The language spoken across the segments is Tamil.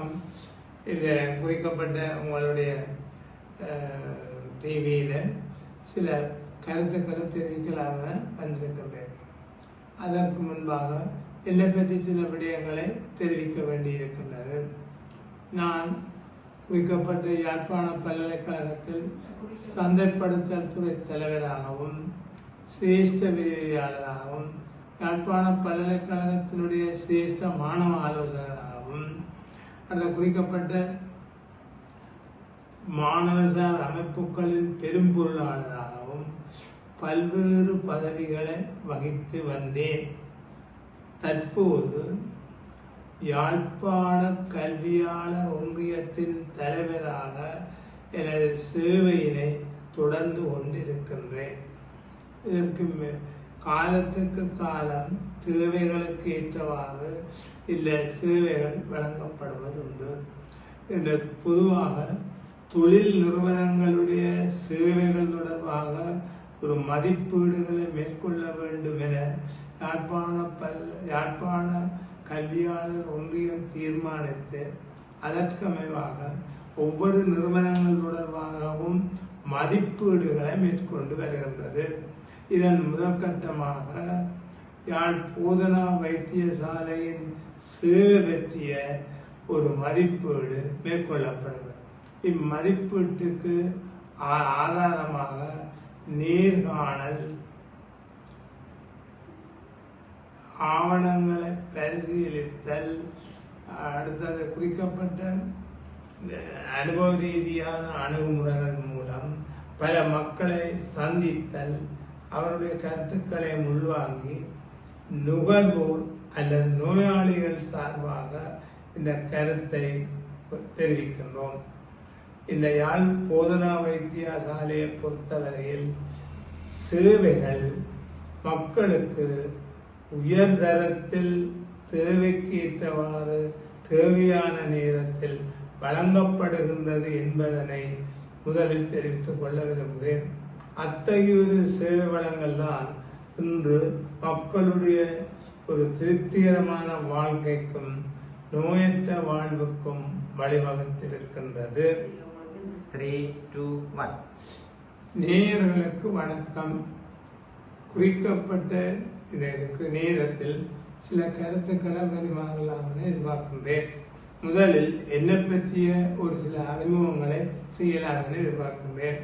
வணக்கம். இந்த குறிக்கப்பட்ட உங்களுடைய டிவியில் சில கருத்துக்களை தெரிவிக்கலாக வந்திருக்கின்றேன். அதற்கு முன்பாக என்னை பற்றி சில விடயங்களை தெரிவிக்க வேண்டியிருக்கின்றது. நான் குறிக்கப்பட்ட யாழ்ப்பாண பல்கலைக்கழகத்தில் சந்தைப்படுத்தல் துறை தலைவராகவும் சிரேஷ்ட விரிவியாளராகவும் யாழ்ப்பாண பல்கலைக்கழகத்தினுடைய சிரேஷ்ட மாணவ ஆலோசகராகவும் அந்த குறிக்கப்பட்ட மாணவர்சார் அமைப்புகளின் பெரும் பொருளாளராகவும் பல்வேறு பதவிகளை வகித்து வந்தேன். தற்போது யாழ்ப்பாண கல்வியாளர் ஒன்றியத்தின் தலைவராக எனது சேவையினை தொடர்ந்து கொண்டிருக்கின்றேன். இதற்கு காலத்துக்கு காலம் தேவைகளுக்கு ஏற்றவாறு இல்ல சேவைகள் வழங்கப்படுவதுண்டு. இந்த பொதுவாக தொழில் நிறுவனங்களுடைய சேவைகள் தொடர்பாக ஒரு மதிப்பீடுகளை மேற்கொள்ள வேண்டும் என யாழ்ப்பாண கல்வியாளர் ஒன்றியம் தீர்மானித்து அதற்கமைவாக ஒவ்வொரு நிறுவனங்கள் தொடர்பாகவும் மதிப்பீடுகளை மேற்கொண்டு வருகின்றது. இதன் முதற்கட்டமாக யாழ் போதனா வைத்தியசாலையின் சேவை பற்றிய ஒரு மதிப்பீடு மேற்கொள்ளப்படுகிறது. இம்மதிப்பீட்டுக்கு ஆதாரமாக நேர்காணல், ஆவணங்களை பரிசீலித்தல், அடுத்தது குறிக்கப்பட்ட அனுபவ ரீதியான அணுகுமுறைகள் மூலம் பல மக்களை சந்தித்தல், அவருடைய கருத்துக்களை உள்வாங்கி நுகர்வோர் அல்லது நோயாளிகள் சார்பாக இந்த கருத்தை தெரிவிக்கின்றோம். இந்த யாழ் போதனா வைத்தியசாலையை பொறுத்தவரையில் சேவைகள் மக்களுக்கு உயர்தரத்தில் தேவைக்கு ஏற்றவாறு தேவையான நேரத்தில் வழங்கப்படுகின்றது என்பதனை முதலில் தெரிவித்துக் கொள்ள விரும்புகிறேன். அத்தகைய சேவை வளங்கள் தான் இன்று மக்களுடைய ஒரு திருப்திகரமான வாழ்க்கைக்கும் நோயற்ற வாழ்வுக்கும் வழிவகுத்திருக்கின்றது. 3, 2, 1. நேயர்களுக்கு வணக்கம். குறிக்கப்பட்ட இதற்கு நேரத்தில் சில கருத்துக்களை பரிமாறலாம் என எதிர்பார்க்கின்றேன். முதலில் என்னை பற்றிய ஒரு சில அறிமுகங்களை செய்யலாம் என எதிர்பார்க்கின்றேன்.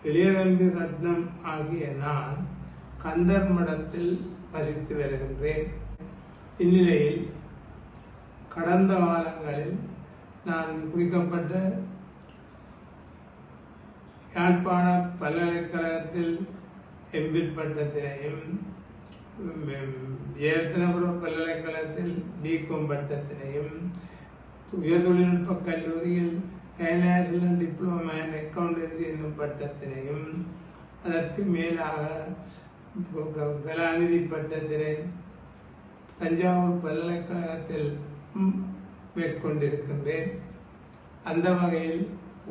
இளையதம்பி ரத்னம் ஆகிய நான் கந்தர் மடத்தில் வசித்து வருகின்றேன். இந்நிலையில் கடந்த காலங்களில் நான் குறிக்கப்பட்ட யாழ்ப்பாண பல்கலைக்கழகத்தில் எம்பிட் பட்டத்தினையும் ஏத்தனபுரம் பல்கலைக்கழகத்தில் பிகாம் பட்டத்தினையும் உயர் தொழில்நுட்ப கல்லூரியில் நேஷனல் டிப்ளோமா இன் அக்கவுண்டன்சி என்னும் பட்டத்தினையும் அதற்கு மேலாக கலாநிதி பட்டத்தினை தஞ்சாவூர் பல்கலைக்கழகத்தில் மேற்கொண்டிருக்கின்றேன். அந்த வகையில்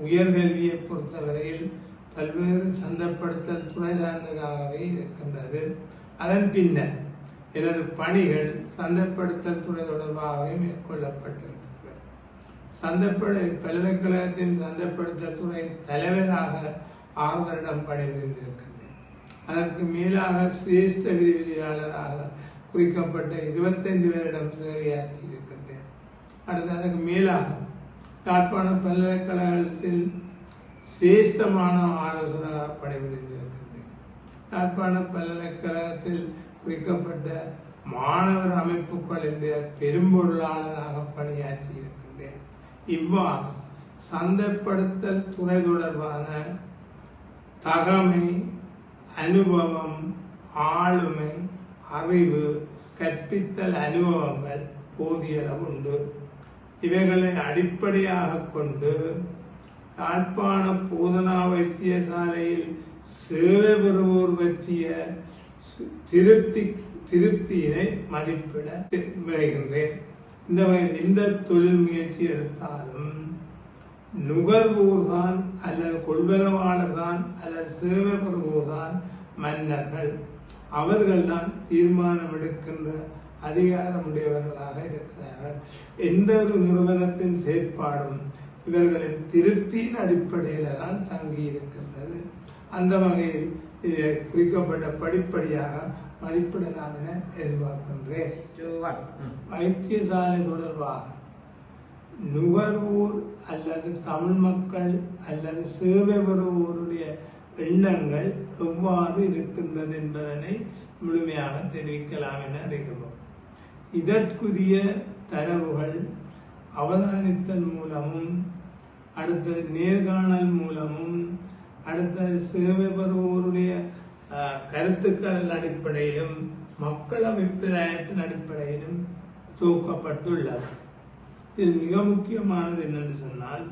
உயர்கல்வியை பொறுத்தவரையில் பல்வேறு சந்தைப்படுத்தல் துறை சார்ந்ததாகவே இருக்கின்றது. அதன் பின்னர் எனது பணிகள் சந்தைப்படுத்தல் துறை தொடர்பாகவே மேற்கொள்ளப்பட்டிருக்கிறது. பல்கலைக்கழகத்தின் சந்தைப்படுத்தல் துறை தலைவராக 6 வருடம் பணிபுரிந்திருக்கின்றேன். அதற்கு மேலாக சிரேஷ்ட விரிவியாளராக குறிக்கப்பட்ட 25 வருடம் சேவையாற்றி இருக்கின்றேன். அடுத்து அதற்கு மேலாக யாழ்ப்பாண பல்கலைக்கழகத்தில் சிரேஷ்டமான ஆலோசகராக பணிபுரிந்திருக்கின்றேன். யாழ்ப்பாண பல்கலைக்கழகத்தில் குறிக்கப்பட்ட மாணவர் அமைப்புகளின் பெரும்பொருளாளராக பணியாற்றி இருக்கின்றேன். இவ்வாறு சந்தைப்படுத்தல் துறை தொடர்பான தகமை, அனுபவம், ஆளுமை, அறிவு, கற்பித்தல் அனுபவங்கள் போதியளவு உண்டு. இவைகளை அடிப்படையாக கொண்டு யாழ்ப்பாண போதனா வைத்தியசாலையில் சேவை பெறுவோர் பற்றிய திருப்தியினை மதிப்பிட விரைகின்றேன். இந்த வகையில் இந்த தொழில் முயற்சி எடுத்தாலும் நுகர்வோர் தான் அல்லது கொள்வனவாளர் தான் அல்லது சேவை பெறுவோர் தான் மன்னர்கள். அவர்கள் தான் தீர்மானம் எடுக்கின்ற அதிகாரமுடையவர்களாக இருக்கிறார்கள். எந்த ஒரு நிறுவனத்தின் செயற்பாடும் இவர்களின் திருப்தியின் அடிப்படையில் தான் தங்கி இருக்கின்றது. அந்த வகையில் இதை குறிக்கப்பட்ட படிப்படியாக மதிப்பிடலாம் என எதிர்பார்க்கின்றேன். வைத்தியசாலை தொடர்பாக நுகர்வோர் அல்லது தமிழ் மக்கள் அல்லது சேவை பெறுவோருடைய எண்ணங்கள் எவ்வாறு இருக்கின்றது என்பதனை முழுமையாக தெரிவிக்கலாம் என அறிகிறோம். இதற்குரிய தரவுகள் அவதானித்தல் மூலமும், அடுத்தது நேர்காணல் மூலமும், அடுத்தது சேவை பெறுவோருடைய கருத்துக்கள் அடிப்படையிலும், மக்கள் அபிப்பிராயத்தின் அடிப்படையிலும் தொகுக்கப்பட்டுள்ளது. இது மிக முக்கியமானது என்னென்று சொன்னால்,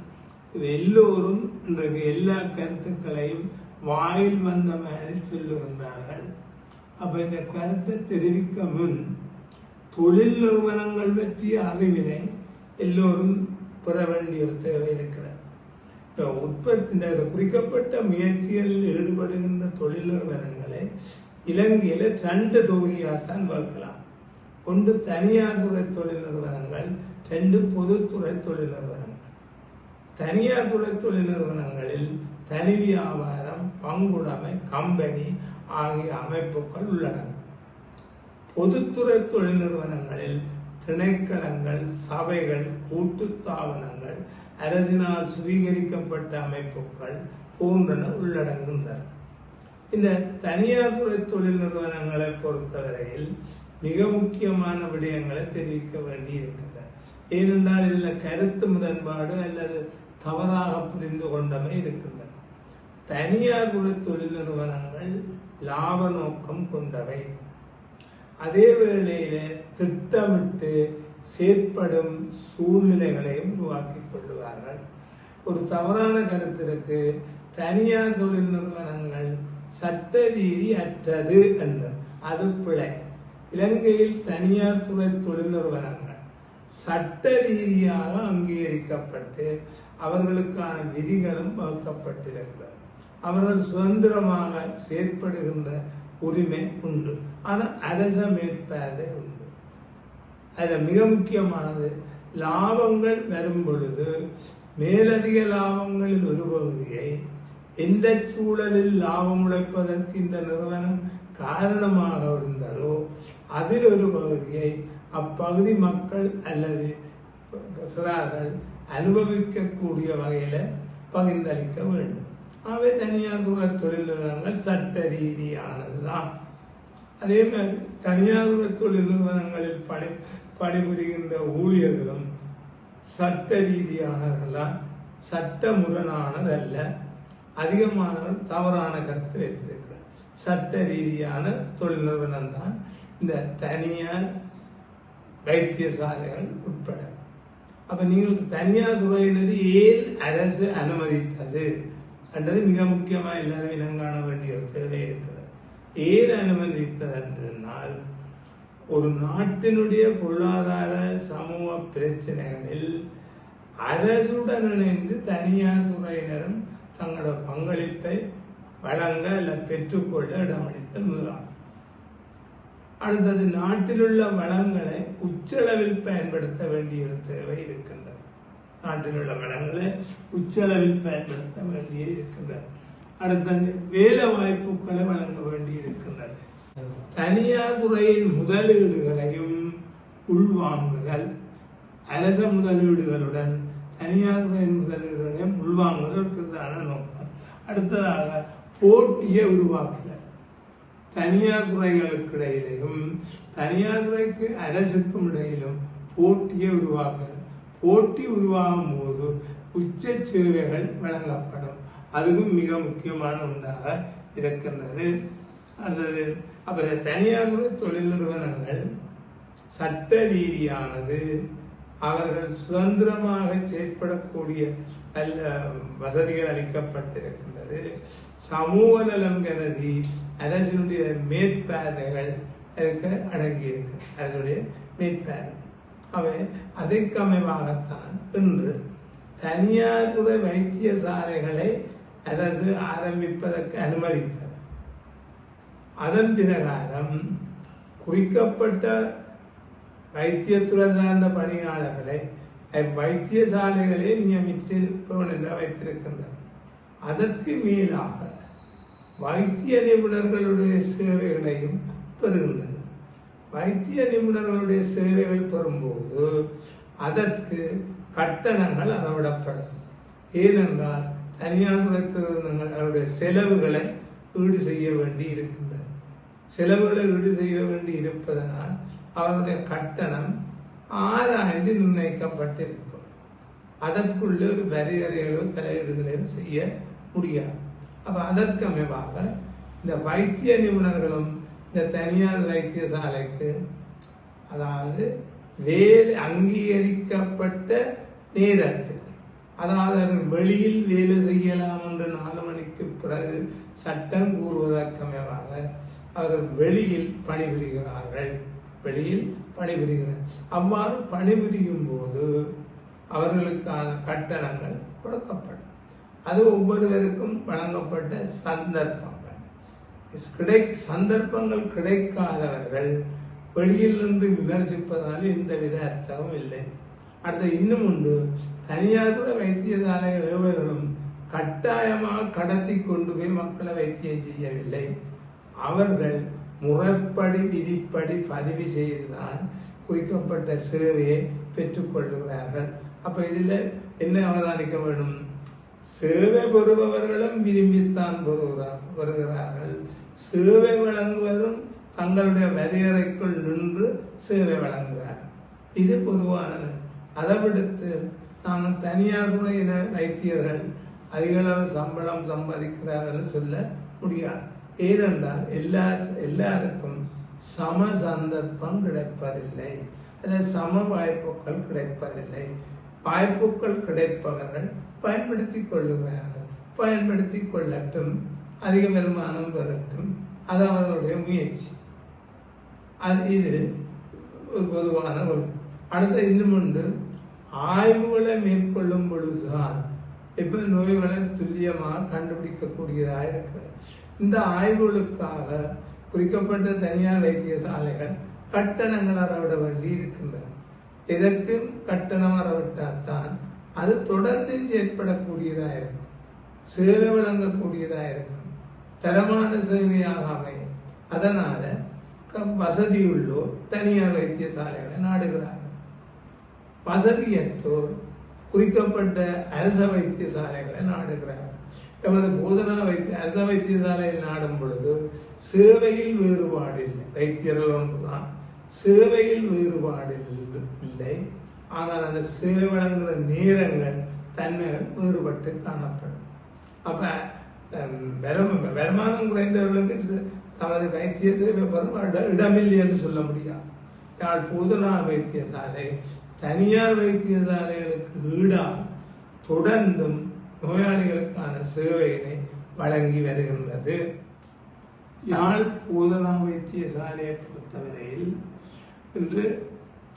இது எல்லோரும் இன்றைக்கு எல்லா கருத்துக்களையும் வாயில் வந்த மாதிரி சொல்லுகின்றார்கள். அப்ப இந்த கருத்தை தெரிவிக்க முன் தொழில் நிறுவனங்கள் பற்றிய அறிவினை எல்லோரும் பெற வேண்டிய ஒரு தேவை இருக்கிறது. உற்பத்தி இந்த குறிக்கப்பட்ட முயற்சிகளில் ஈடுபடுகின்ற தொழில் நிறுவனங்களை இலங்கையில 2 தொகுதியாகத்தான் வகுக்கலாம். ஒன்று தனியார் துறை தொழில் நிறுவனங்கள், 2 பொதுத்துறை தொழில் நிறுவனங்கள். தனியார் துறை தொழில் நிறுவனங்களில் தனி வியாபாரம், பங்குடைமை, கம்பெனி ஆகிய அமைப்புகள் உள்ளன. பொதுத்துறை தொழில் நிறுவனங்களில் திணைக்களங்கள், சபைகள், கூட்டுத்தாபனங்கள், அரசினால் சுவீகரிக்கப்பட்ட அமைப்புகள் போன்றன உள்ளடங்குகின்றன. இந்த தனியார் துறை தொழில் நிறுவனங்களை பொறுத்தவரையில் மிக முக்கியமான விடயங்களை தெரிவிக்க வேண்டி இருக்கின்றன. ஏனென்றால் இதில் கருத்து முரண்பாடு அல்லது தவறாக புரிந்து கொண்டமை இருக்கின்றன. தனியார் துறை தொழில் நிறுவனங்கள் லாப நோக்கம் கொண்டவை. அதே வேளையில திட்டமிட்டு செயற்படும் சூழ்நிலைகளையும் உருவாக்கி கொள்ளுவார்கள். ஒரு தவறான கருத்திற்கு தனியார் தொழில் நிறுவனங்கள் சட்ட ரீதி அற்றது என்று, அது பிழை. இலங்கையில் தனியார் துறை தொழில் நிறுவனங்கள் சட்ட ரீதியாக அங்கீகரிக்கப்பட்டு அவர்களுக்கான விதிகளும் வகுக்கப்பட்டிருக்கிறது. அவர்கள் சுதந்திரமாக செயற்படுகின்ற உரிமை உண்டு. ஆனால் அரச மேற்பார்வை உண்டு. அதில் மிக முக்கியமானது, லாபங்கள் வரும் பொழுது மேலதிக லாபங்களில் ஒரு பகுதியை எந்த சூழலில் லாபம் உழைப்பதற்கு இந்த நிறுவனம் காரணமாக இருந்ததோ அதில் ஒரு பகுதியை அப்பகுதி மக்கள் அல்லது சிறார்கள் அனுபவிக்கக்கூடிய வகையில பகிர்ந்தளிக்க வேண்டும். அவை தனியார் துறை தொழில் நிறுவனங்கள் சட்ட ரீதியானதுதான். அதே மாதிரி தனியார் துறை தொழில் நிறுவனங்களில் பணிபுரிகின்ற ஊழியர்களும் சட்ட ரீதியானவர்களா, சட்ட முரணானதல்ல. அதிகமானவர்கள் தவறான கருத்து வைத்திருக்கிறார். சட்ட ரீதியான தொழில் நிறுவனம் தான் இந்த தனியார் வைத்தியசாலைகள் உட்பட. அப்ப நீங்கள் தனியார் துறையினது ஏன் அரசு அனுமதித்தது என்றது மிக முக்கியமா எல்லாரும் இனங்காண வேண்டிய தேவை இருக்கிறது. ஏன் அனுமதித்தது என்றால், ஒரு நாட்டினுடைய பொருளாதார சமூக பிரச்சனைகளில் அரசுடன் இணைந்து தனியார் துறையினரும் தங்களோட பங்களிப்பை வழங்க அல்ல பெற்றுக்கொள்ள இடமளித்த முதலாம். அடுத்தது, நாட்டில் உள்ள வளங்களை உச்சளவில் பயன்படுத்த வேண்டிய ஒரு தேவை இருக்கின்றது. நாட்டில் உள்ள வளங்களை உச்சளவில் பயன்படுத்த வேண்டிய இருக்கின்றது. அடுத்தது, வேலை வாய்ப்புகளை வழங்க வேண்டி இருக்கின்றது. தனியார் துறையின் முதலீடுகளையும் உள்வாங்குதல், அரச முதலீடுகளுடன் தனியார் துறையின் முதலீடுகளையும் உள்வாங்குதல் இருக்கிறதான நோக்கம். அடுத்ததாக, போட்டியை உருவாக்குதல். தனியார் துறைகளுக்கு இடையிலும் தனியார் துறைக்கு அரசுக்கும் இடையிலும் போட்டியை உருவாக்குதல். போட்டி உருவாகும் போது உச்ச சேவைகள் வழங்கப்படும். அதுவும் மிக முக்கியமான ஒன்றாக இருக்கின்றது. அல்லது அப்ப தனியார் துறை தொழில் நிறுவனங்கள் சட்ட ரீதியானது, அவர்கள் சுதந்திரமாக செயற்படக்கூடிய அல்ல வசதிகள் அளிக்கப்பட்டிருக்கின்றது. சமூக நலம் கருதி அரசினுடைய மேற்பார்வைகள் அதுக்கு அடங்கி இருக்கு. அரசுடைய மேற்பார்வை அவை அதற்கு அமைவாகத்தான் இன்று தனியார் துறை வைத்தியசாலைகளை அரசு ஆரம்பிப்பதற்கு அனுமதித்தது. அதன் பிரகாரம் குறிக்கப்பட்ட வைத்தியத்துறை சார்ந்த பணியாளர்களை வைத்தியசாலைகளே நியமித்து வைத்திருக்கின்றனர். அதற்கு மேலாக வைத்திய நிபுணர்களுடைய சேவைகளையும் பெறுகின்றனர். வைத்திய நிபுணர்களுடைய சேவைகள் பெறும்போது அதற்கு கட்டணங்கள் அளவிடப்படும். ஏனென்றால் தனியார் துறை அவருடைய செலவுகளை ஈடு செய்ய வேண்டி இருக்கின்றது. செலவுகளை ஈடு செய்ய வேண்டி இருப்பதனால் அவருடைய கட்டணம் ஆராய்ந்து நிர்ணயிக்கப்பட்டிருக்கும். அதற்குள்ளே ஒரு வரையறைகளோ தலையீடுகளோ செய்ய முடியாது. அப்போ அதற்கு அமைவாக இந்த வைத்திய நிபுணர்களும் இந்த தனியார் வைத்தியசாலைக்கு, அதாவது வேலை அங்கீகரிக்கப்பட்ட நேரத்தில், அதாவது வெளியில் வேலை செய்யலாம் என்று 4 மணிக்கு பிறகு சட்டம் கூறுவதற்கு அமைவாக அவர்கள் வெளியில் பணிபுரிகிறார்கள். அவ்வாறு பணிபுரியும் போது அவர்களுக்கான கட்டணங்கள் கொடுக்கப்படும். அது ஒவ்வொருவருக்கும் வழங்கப்பட்ட சந்தர்ப்பங்கள் கிடைக்காதவர்கள் வெளியில் நின்று விமர்சிப்பதால் எந்தவித அர்த்தமும் இல்லை. அடுத்த இன்னும் உண்டு, தனியார் வைத்தியசாலைகள் எவர்களும் கட்டாயமாக கடத்தி கொண்டு போய் மக்களை வைத்தியம் செய்யவில்லை. அவர்கள் முறைப்படி விதிப்படி பதிவு செய்துதான் குறிக்கப்பட்ட சேவையை பெற்றுக்கொள்ளுகிறார்கள். அப்ப இதுல என்ன அவதானிக்க வேண்டும்? சேவை பெறுபவர்களும் விரும்பித்தான் வருகிறார்கள். சேவை வழங்குவதும் தங்களுடைய வரையறைக்குள் நின்று சேவை வழங்குகிறார்கள். இது பொதுவானது. அதை விடுத்து நாங்கள் தனியார் துறையின வைத்தியர்கள் அதிகளவு சம்பளம் சம்பாதிக்கிறார்கள் சொல்ல முடியாது. ஏனென்றால் எல்லாருக்கும் சம சந்தர்ப்பம் கிடைப்பதில்லை, அல்லது சம வாய்ப்புகள் கிடைப்பதில்லை. வாய்ப்புகள் கிடைப்பவர்கள் பயன்படுத்திக் கொள்ளுகிறார்கள். பயன்படுத்திக் கொள்ளட்டும், அதிக வருமானம் பெறட்டும், அது அவர்களுடைய முயற்சி. இது ஒரு பொதுவான ஒன்று. அடுத்த இன்னும் உண்டு, ஆய்வுகளை மேற்கொள்ளும் பொழுதுதான் இப்ப நோய்களை துல்லியமாக கண்டுபிடிக்கக்கூடியதாக இருக்கிறது. இந்த ஆய்வுகளுக்காக குறிக்கப்பட்ட தனியார் வைத்தியசாலைகள் கட்டணங்கள் அறவிட வேண்டி இருக்கின்றன. இதற்கு கட்டணம் அறவிட்டால்தான் அது தொடர்ந்து செயற்படக்கூடியதாக இருக்கும், சேவை வழங்கக்கூடியதாக இருக்கும், தரமான சேவையாக அமையும். அதனால வசதியுள்ளோர் தனியார் வைத்தியசாலைகளை நாடுகிறார்கள். வசதியற்றோர் குறிக்கப்பட்ட அரச வைத்தியசாலைகளை நாடுகிறார்கள். எமது போதனா அரச வைத்தியசாலையில் நாடும் பொழுது சேவையில் வேறுபாடு இல்லை. வைத்தியர்கள் ஒன்றுதான், சேவையில் வேறுபாடு இல்லை. ஆனால் அந்த சேவை வழங்குகிற நேரங்கள் தன்மைகள் வேறுபட்டு காணப்படும். அப்ப வருமானம் குறைந்தவர்களுக்கு தமது வைத்திய சேவை பெறும் இடமில்லை என்று சொல்ல முடியாது. யாழ் போதனா வைத்தியசாலை தனியார் வைத்தியசாலைகளுக்கு ஈடாக தொடர்ந்தும் நோயாளிகளுக்கான சேவையினை வழங்கி வருகின்றது. யாழ் போதனா வைத்தியசாலையை பொறுத்தவரையில் இன்று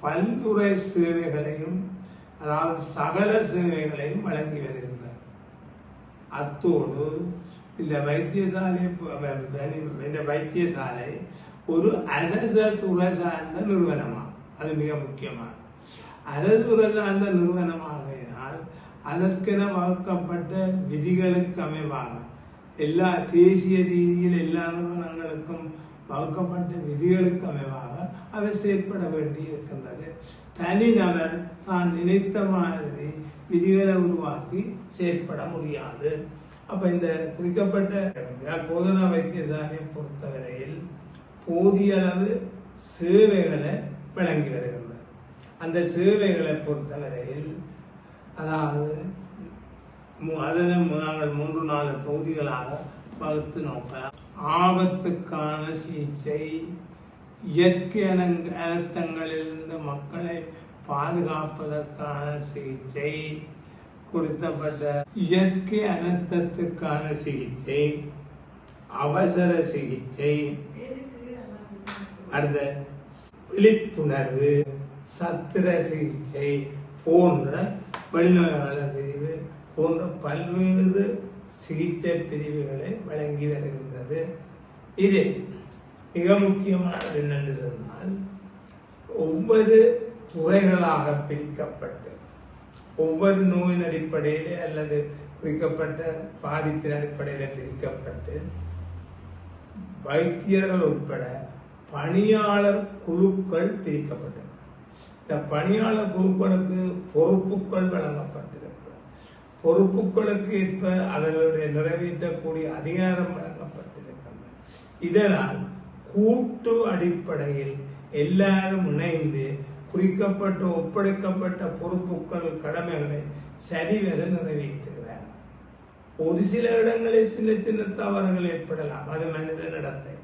பல்துறை சேவைகளையும், அதாவது சகல சேவைகளையும் வழங்கி வருகின்றனர். அத்தோடு இந்த வைத்தியசாலை ஒரு அரச துறை சார்ந்த நிறுவனமாகும். அது மிக முக்கியமானது. அரசு துறை சார்ந்த நிறுவனமாகினால் அதற்கென வகுக்கப்பட்ட விதிகளுக்கு அமைவாக எல்லா தேசிய ரீதியில் எல்லா நிறுவனங்களுக்கும் வகுக்கப்பட்ட விதிகளுக்கு அமைவாக அவை செயற்பட வேண்டி இருக்கின்றது. தனிநபர் தான் நினைத்த மாதிரி விதிகளை உருவாக்கி செயற்பட முடியாது. அப்ப இந்த குறிக்கப்பட்ட போதனா வைத்தியசாலையை பொறுத்தவரையில் போதிய அளவு சேவைகளை வழங்கி வருகின்றன. அந்த சேவைகளை பொறுத்தவரையில், அதாவது அதனை நாங்கள் 3-4 தொகுதிகளாக வகுத்து நோக்கலாம். ஆபத்துக்கான சிகிச்சை, இயற்கை அனர்த்தங்களிலிருந்து மக்களை பாதுகாப்பதற்கான சிகிச்சை, கொடுக்கப்பட்ட இயற்கை அனர்த்தத்துக்கான சிகிச்சை, அவசர சிகிச்சை, அடுத்த விழிப்புணர்வு, சத்திர சிகிச்சை போன்ற வெளிநோயாளர் பிரிவு போன்ற பல்வேறு சிகிச்சை பிரிவுகளை வழங்கி வருகின்றது. இது மிக முக்கியமானது என்னென்று சொன்னால், ஒவ்வொரு துறைகளாக பிரிக்கப்பட்டு ஒவ்வொரு நோயின் அடிப்படையிலே அல்லது குறிக்கப்பட்ட பாதிப்பின் அடிப்படையில் பிரிக்கப்பட்டு வைத்தியர்கள் உட்பட பணியாளர் குழுக்கள் பிரிக்கப்பட்டன. இந்த பணியாளர் குழுக்களுக்கு பொறுப்புகள் வழங்கப்பட்டிருக்கிறது. பொறுப்புகளுக்கு ஏற்ப அவர்களுடைய நிறைவேற்றக்கூடிய அதிகாரம் வழங்கப்பட்டிருக்கின்றன. இதனால் கூட்டு அடிப்படையில் எல்லாரும் இணைந்து குறிக்கப்பட்ட ஒப்படைக்கப்பட்ட பொறுப்புகள் கடமைகளை சரிவர நிறைவேற்றுகிறார். ஒரு சில இடங்களில் சின்ன சின்ன தவறுகள் ஏற்படலாம், அது மனித நடத்தை.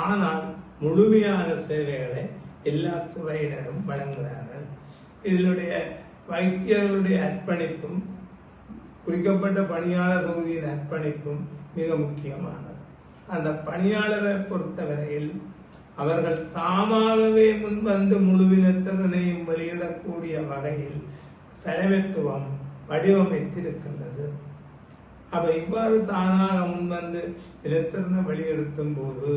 ஆனால் முழுமையான சேவைகளை எல்லா துறையினரும் வழங்குகிறார்கள். இதனுடைய வைத்தியர்களுடைய அர்ப்பணிப்பும் குறிக்கப்பட்ட பணியாளர் தொகுதியின் அர்ப்பணிப்பும் மிக முக்கியமானது. அந்த பணியாளரை பொறுத்தவரையில் அவர்கள் தாமாகவே முன்வந்து முழுவினத்திறனையும் வெளியிடக்கூடிய வகையில் தலைமைத்துவம் வடிவமைத்திருக்கின்றது. அப்ப இவ்வாறு தானாக முன்வந்து இலத்திறனை வெளியெடுத்தும் போது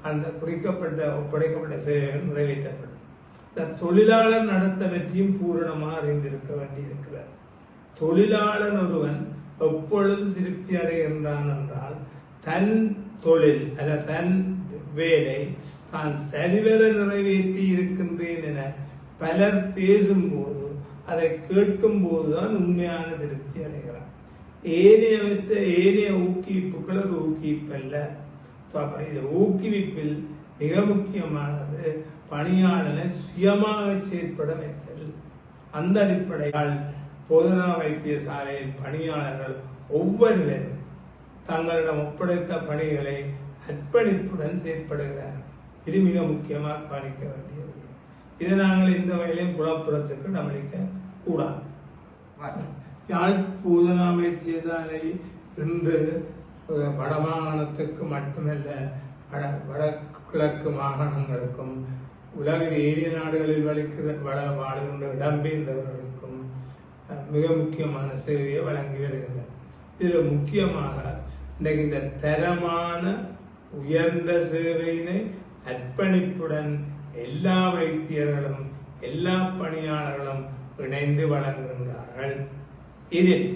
அந்த குறிக்கப்பட்ட ஒப்படைக்கப்பட்ட சேவைகள் நிறைவேற்றப்படும். இந்த தொழிலாளர் நடத்த பற்றியும் பூரணமாக அறிந்திருக்க வேண்டியிருக்கிறார். தொழிலாளர் ஒருவன் எப்பொழுது திருப்தி அடைகின்றான் என்றால் தன் தொழில் அல்ல தன் வேலை தான் சரிவர நிறைவேற்றி இருக்கின்றேன் என பலர் பேசும்போது அதை கேட்கும் போதுதான் உண்மையான திருப்தி அடைகிறார். ஏனைய ஊக்குவிப்புகள் ஒரு ஊக்குவிப்பல்ல. இது ஊக்குவிப்பில் மிக முக்கியமானது பணியாளரை சுயமாக செயற்பட வைத்தல். அந்த அடிப்படையால் போதனா வைத்தியசாலையில் பணியாளர்கள் ஒவ்வொருவரும் தங்களிடம் ஒப்படைத்த பணிகளை அர்ப்பணிப்புடன் செயற்படுகிறார்கள். இது மிக முக்கியமாக கவனிக்க வேண்டிய விடயம். இதை நாங்கள் இந்த வகையிலும் குழப்பத்துக்கு கவனிக்க கூடாது. யாழ் போதனா வைத்தியசாலை இன்று வடமாகாணத்துக்கு மட்டுமல்ல வடகிழக்கு மாகாணங்களுக்கும் உலகின் ஏரிய நாடுகளில் வாழுகின்ற இடம்பெயர்ந்தவர்களுக்கும் மிக முக்கியமான சேவையை வழங்கி வருகின்றன. இதில் முக்கியமாக இன்றைக்கு இந்த தரமான உயர்ந்த சேவையினை அர்ப்பணிப்புடன் எல்லா வைத்தியர்களும் எல்லா பணியாளர்களும் இணைந்து வழங்குகின்றார்கள். இதில்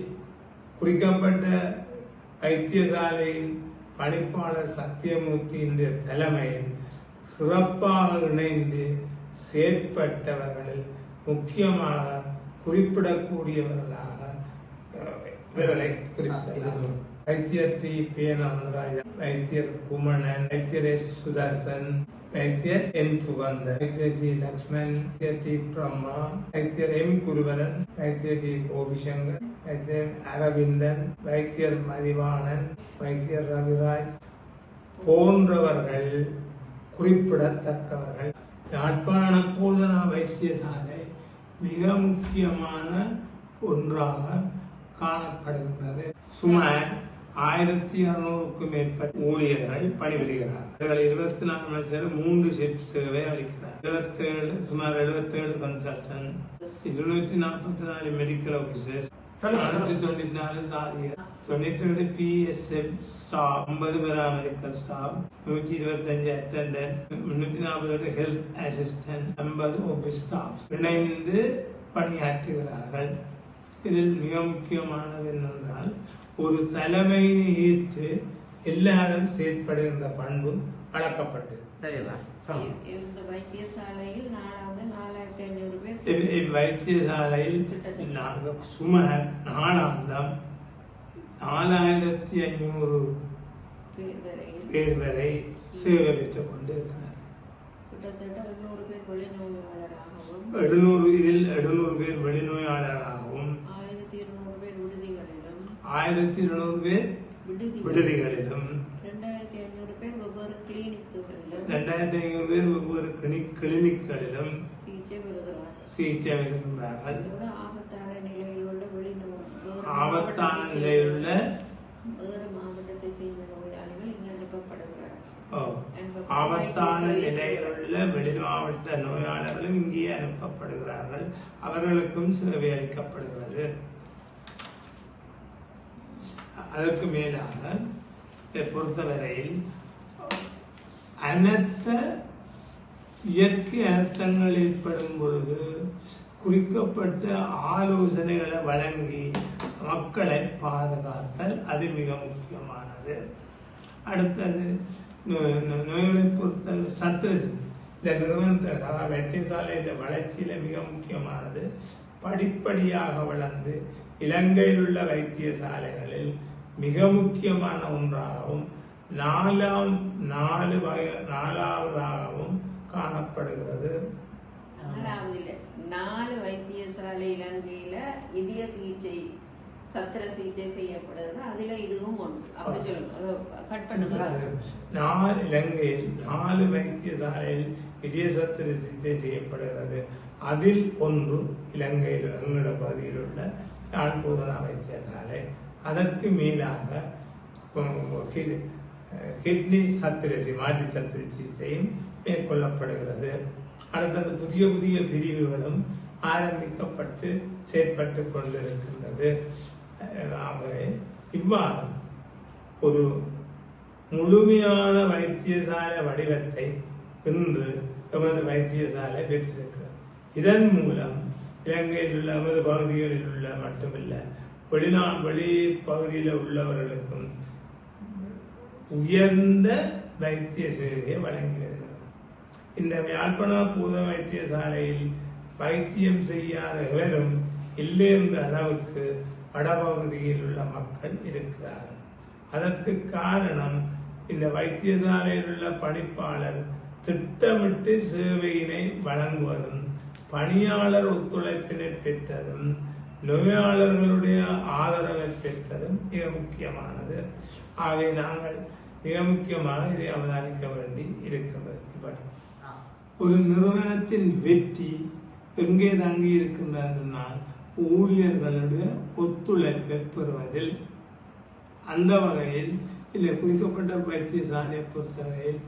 குறிக்கப்பட்ட வைத்தியசாலையின் பணிப்பாளர் சத்தியமூர்த்தியின் தலைமையில் சிறப்பாக இணைந்து செயற்பட்டவர்களில் முக்கியமாக குறிப்பிடக்கூடியவர்களாக இவர்களை குறிப்பிடலாம். வைத்தியர் டி பேனாந்தராஜா, வைத்தியர் குமணன், வைத்தியர் எஸ் சுதர்சன், வைத்தியர் எம் சுகந்தர், வைத்தியர் டி லக்ஷ்மன், வைத்தியர் டி பிரம்மா, வைத்தியர் எம் குருவரன், வைத்தியர் டி கோபிசங்கர், வைத்தியர் அரவிந்தன், வைத்தியர் மதிவாணன், வைத்தியர் ரவிராஜ் போன்றவர்கள் குறிப்பிடத்தக்கவர்கள். யாழ்ப்பாண போதனா வைத்தியசாலை மிக முக்கியமான ஒன்றாக காணப்படுகின்றது. சுமார் 1600க்கும் மேற்பட்ட ஊழியர்கள் பணிபுரிகிறார்கள். 24 மணி நேரம் 3 ஷிப்ட் சேவை அளிக்கிறார். சுமார் 77 consultant, 244 medical officers, 494 தாதியர், 97 PSF staff, 50 paramedical staff, 125 attendance, 340 health assistant, 50 office staff இணைந்து பணியாற்றுகிறார்கள். இதில் மிக முக்கியமானது என்னென்றால் ஒரு தலைமையினை ஏற்று எல்லாரும் செயற்படுகின்ற பண்பு வளர்க்கப்பட்டது. வைத்தியசாலையில் சுமார் நாளாந்தம் 4500 பேர் வரை சேவை பெற்றுக் கொண்டிருக்கிறார். 700 பேர் வெளிநோயாளராகவும் 1200 பேர் விடுதிகளிலும் 2500 பேர் ஒவ்வொரு கிளினிக்களிலும் சிகிச்சை பெறுகின்றார்கள். ஆபத்தான நிலையில் உள்ள மாவட்டத்தை சேர்ந்த நோயாளிகள் இங்கு அனுப்பப்படுகிறார்கள். ஆபத்தான நிலையில் உள்ள வெளிமாவட்ட நோயாளர்களும் இங்கே அனுப்பப்படுகிறார்கள். அவர்களுக்கும் சேவை அளிக்கப்படுகிறது. அதற்கு மேலாக பொறுத்தவரையில் அனைத்து இயற்கை அர்த்தங்கள் ஏற்படும் பொழுது குறிக்கப்பட்ட ஆலோசனைகளை வழங்கி மக்களை பாதுகாத்தல் அது மிக முக்கியமானது. அடுத்தது நோய்களை பொறுத்தவரை சத்ரசி இந்த நிறுவனத்தை வைத்தியசாலையில் வளர்ச்சியில் மிக முக்கியமானது. படிப்படியாக வளர்ந்து இலங்கையில் உள்ள வைத்தியசாலைகளில் மிக முக்கியமான ஒன்றாகவும் நாலாவதாகவும் காணப்படுகிறது. 4 வைத்தியசாலை இலங்கையில இதய சிகிச்சை சத்திர சிகிச்சை செய்யப்படுகிறது. அதுல இதுவும் ஒன்று. அப்படி சொல்லுங்க, கட் பண்ணுங்க. இலங்கையில் 4 வைத்தியசாலையில் இதய சத்திர சிகிச்சை செய்யப்படுகிறது. அதில் ஒன்று இலங்கையில் எங்களோட பகுதியில் உள்ள யாழ்ப்போதனா வைத்தியசாலை. அதற்கு மேலாக கிட்னி சத்திரசி மாற்றி சத்திர சிகிச்சையும் மேற்கொள்ளப்படுகிறது. அடுத்தது புதிய புதிய பிரிவுகளும் ஆரம்பிக்கப்பட்டு செயற்பட்டு கொண்டிருக்கின்றது. இவ்வாறு ஒரு முழுமையான வைத்தியசாலை வடிவத்தை இன்று எமது வைத்தியசாலை பெற்றிருக்கிறது. இதன் மூலம் இலங்கையில் உள்ள எமது பகுதிகளில் உள்ள மட்டுமல்ல, வெளி பகுதியில் உள்ளவர்களுக்கும் உயர்ந்த வைத்திய சேவையை வழங்கி வருகிறது. இந்த யாழ்ப்பாண பூத வைத்தியசாலையில் வைத்தியம் செய்யாத எவரும் இல்லை என்ற அளவுக்கு வடபகுதியில் உள்ள மக்கள் இருக்கிறார்கள். அதற்கு காரணம் இந்த வைத்தியசாலையில் உள்ள பணிப்பாளர் திட்டமிட்டு சேவையினை வழங்குவதும் பணியாளர் ஒத்துழைப்பினை பெற்றதும் நோயாளர்களுடைய ஆதரவை பெற்றதும் மிக முக்கியமானது. ஆகவே நாங்கள் மிக முக்கியமாக இதை அவதானிக்க வேண்டி இருக்கின்றது. ஒரு நிறுவனத்தின் வெற்றி எங்கே தங்கி இருக்கின்றனால் ஊழியர்களுடைய ஒத்துழைப்பை பெறுவதில். அந்த வகையில் இல்லை குறிக்கப்பட்ட வைத்தியசாலையை பொறுத்தவரையில்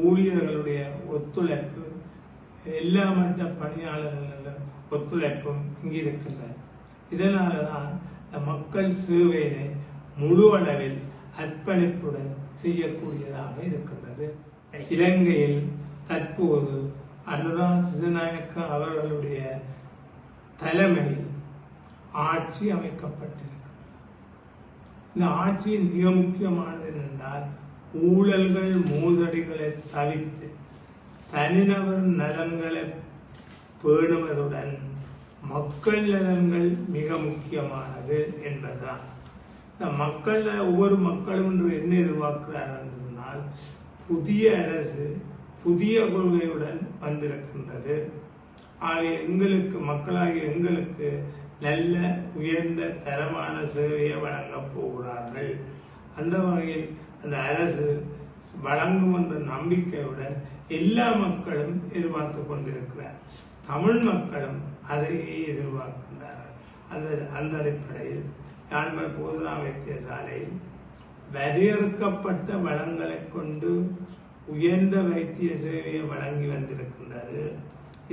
ஊழியர்களுடைய ஒத்துழைப்பு, எல்லா மட்ட பணியாளர்களோட ஒத்துழைப்பும் இங்கு இருக்கின்றன. இதனால தான் மக்கள் சேவையினை முழு அளவில் அர்ப்பணிப்புடன் செய்யக்கூடியதாக இருக்கின்றது. இலங்கையில் தற்போது அனுரா திசாநாயக்க அவர்களுடைய தலைமையில் ஆட்சி அமைக்கப்பட்டிருக்கிறது. இந்த ஆட்சியின் மிக முக்கியமானது என்னென்றால் ஊழல்கள் மோசடிகளை தவிர்த்து தனிநபர் நலன்களை பேணுவதுடன் மக்கள் நலன்கள் மிக முக்கியமானது என்பதுதான். இந்த மக்கள் ஒவ்வொரு மக்களும் என்று என்ன எதிர்பார்க்கிறார்கள் என்று சொன்னால் புதிய அரசு புதிய கொள்கையுடன் வந்திருக்கின்றது. ஆகிய எங்களுக்கு மக்களாகிய எங்களுக்கு நல்ல உயர்ந்த தரமான சேவையை வழங்கப் போகிறார்கள். அந்த வகையில் அந்த அரசு வழங்கும் என்ற நம்பிக்கையுடன் எல்லா மக்களும் எதிர்பார்த்து கொண்டிருக்கிறார். தமிழ் மக்களும் அதையே எதிர்பார்க்கின்றார்கள். அந்த அடிப்படையில் யாழ்ப்பாண போதனா வைத்தியசாலையில் வரையறுக்கப்பட்ட வளங்களை கொண்டு உயர்ந்த வைத்திய சேவையை வழங்கி வந்திருக்கின்றது.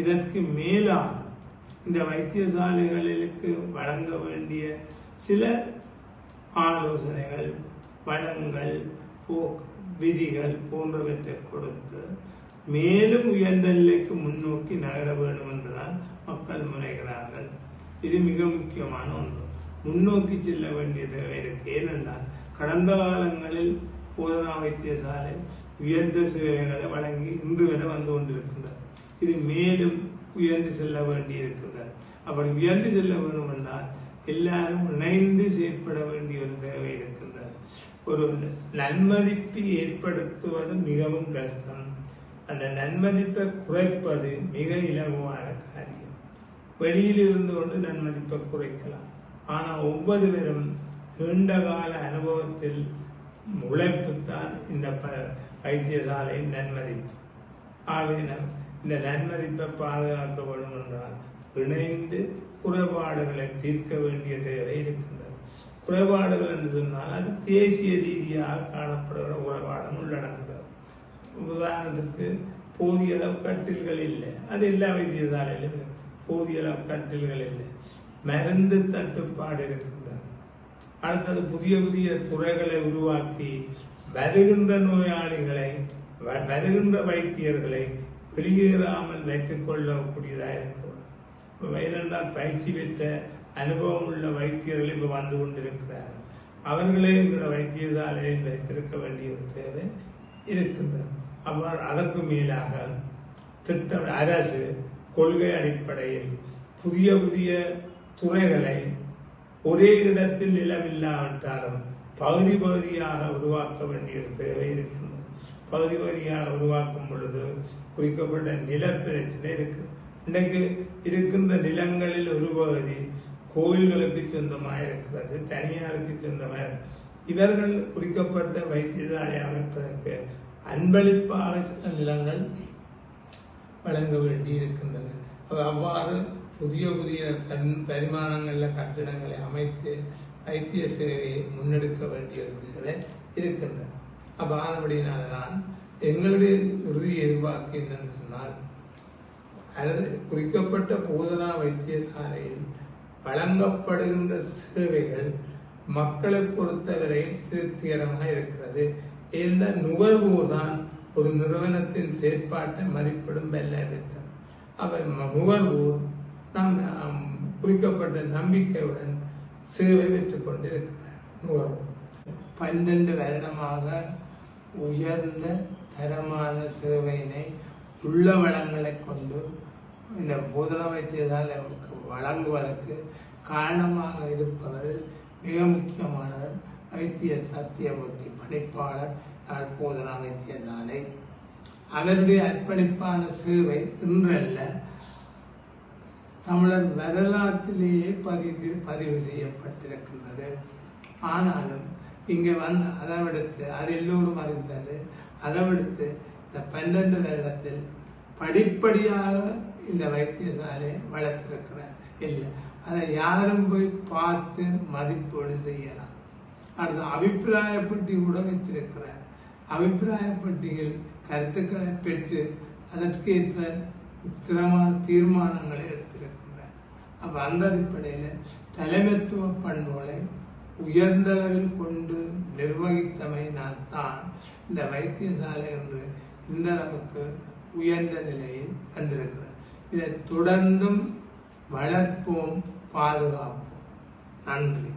இதற்கு மேலாக இந்த வைத்தியசாலைகளுக்கு வழங்க வேண்டிய சில ஆலோசனைகள், வளங்கள், விதிகள் போன்றவற்றை கொடுத்து மேலும் உயர்ந்த நிலைக்கு முன்னோக்கி நகர வேண்டும் என்றுதான் மக்கள் முனைகிறார்கள். இது மிக முக்கியமான ஒன்று. முன்னோக்கி செல்ல வேண்டிய தேவை இருக்கு. ஏனென்றால் கடந்த காலங்களில் போதனா வைத்தியசாலை உயர்ந்த சேவைகளை வழங்கி இன்று வரை வந்து கொண்டிருக்கின்றது. இது மேலும் உயர்ந்து செல்ல வேண்டி இருக்கின்றது. அப்படி உயர்ந்து செல்ல வேண்டும் என்றால் எல்லாரும் இணைந்து செயற்பட வேண்டிய ஒரு தேவை இருக்கின்றது. ஒரு நன்மதிப்பு ஏற்படுத்துவது மிகவும் கஷ்டம். அந்த நன்மதிப்பை குறைப்பது மிக இலகுவான காரியம். வெளியில் இருந்து கொண்டு நன்மதிப்பை குறைக்கலாம். ஆனால் ஒவ்வொருவரும் நீண்ட கால அனுபவத்தில் உழைப்புத்தான் இந்த வைத்தியசாலையின் நன்மதிப்பு. ஆகவே இந்த நன்மதிப்பை பாதுகாக்க வேண்டும் என்றால் இணைந்து குறைபாடுகளை தீர்க்க வேண்டிய தேவை இருக்கின்றது. குறைபாடுகள் என்று சொன்னால் அது தேசிய ரீதியாக காணப்படுகிற குறைபாடும் உள்ளடங்குகிறது. உதாரணத்துக்கு போதிய அளவு கட்டில்கள் இல்லை. அது எல்லா வைத்தியசாலையிலும் போதிய அளவு கட்டில்கள் இல்லை. மருந்து தட்டுப்பாடு இருக்கின்றது. அடுத்தது புதிய புதிய துறைகளை உருவாக்கி வருகின்ற நோயாளிகளை, வருகின்ற வைத்தியர்களை வெளியேறாமல் வைத்துக் கொள்ளக்கூடியதாக இருக்கிறது. இப்போ வயலண்டால் பயிற்சி பெற்ற அனுபவம் உள்ள வைத்தியர்கள் இப்போ வந்து கொண்டிருக்கிறார்கள். அவர்களே எங்களோட வைத்தியசாலையை வைத்திருக்க வேண்டிய ஒரு தேவை இருக்கின்றது. அவர் அதற்கு மேலாக திட்டம் அரசு கொள்கை அடிப்படையில் புதிய புதிய துறைகளை ஒரே இடத்தில் நிலமில்லாவிட்டாலும் பகுதி பகுதியாக உருவாக்க வேண்டிய தேவை இருக்கின்றது. பகுதி பகுதியாக உருவாக்கும் பொழுது குறிக்கப்பட்ட நில பிரச்சனை இருக்கு. இன்றைக்கு இருக்கின்ற நிலங்களில் ஒரு பகுதி கோயில்களுக்கு சொந்தமாக இருக்கிறது, தனியாருக்கு சொந்தமாக. இவர்கள் குறிக்கப்பட்ட வைத்தியசாலை அமைப்பதற்கு அன்பளிப்பாக நிலங்கள் வழங்க வேண்டி இருக்கின்றது. அவ்வாறு புதிய புதிய பரிமாணங்களில் கட்டிடங்களை அமைத்து வைத்திய சேவையை முன்னெடுக்க வேண்டியது இருக்கின்றது. அப்போ ஆனபடினால்தான் எங்களுடைய இறுதி எதிர்பார்ப்பு என்னன்னு சொன்னால், அல்லது குறிக்கப்பட்ட போதனா வைத்தியசாலையில் வழங்கப்படுகின்ற சேவைகள் மக்களை பொறுத்தவரை திருப்திகரமாக இருக்கிறது. இந்த நுகர்வோர் தான் ஒரு நிறுவனத்தின் செயற்பாட்டை மதிப்பிடும் வெல்ல பெற்றார். அவர் நுகர்வோர் நம் குறிக்கப்பட்ட நம்பிக்கையுடன் சேவை பெற்றுக் கொண்டிருக்கிறார். நுகர்வோர் 12 வருடமாக உயர்ந்த தரமான சேவையினை உள்ள வளங்களை கொண்டு இந்த போதனா வைத்தியசாலை வழங்குவதற்கு காரணமாக இருப்பவர் மிக முக்கியமானவர் வைத்திய சத்தியமூர்த்தி பணிப்பாளர் போதனா வைத்தியசாலை. அவருடைய அர்ப்பணிப்பான சேவை இன்றல்ல, தமிழர் வரலாற்றிலேயே பதிவு செய்யப்பட்டிருக்கின்றது. ஆனாலும் இங்கே வந்து அதைவிடுத்து அது எல்லோரும் அறிந்தது. அதைவிடுத்து இந்த 12 வருடத்தில் படிப்படியாக இந்த வைத்தியசாலை வளர்த்திருக்கிறார். இல்லை, அதை யாரும் போய் பார்த்து மதிப்பீடு செய்யலாம். அடுத்த அபிப்பிராய பெட்டி கூட வைத்திருக்கிறார். அபிப்பிராய பெட்டியில் கருத்துக்களை பெற்று அதற்கேற்ப ஸ்திரமான தீர்மானங்களை எடுத்திருக்கின்றார். அப்போ அந்த அடிப்படையில் தலைமைத்துவ பண்புகளை உயர்ந்த அளவில் கொண்டு நிர்வகித்தமையினால் தான் இந்த வைத்தியசாலை என்று இந்த அளவுக்கு உயர்ந்த நிலையில் வந்திருக்கிறது. இதை தொடர்ந்தும் வளர்ப்போம், பாதுகாப்போம். நன்றி.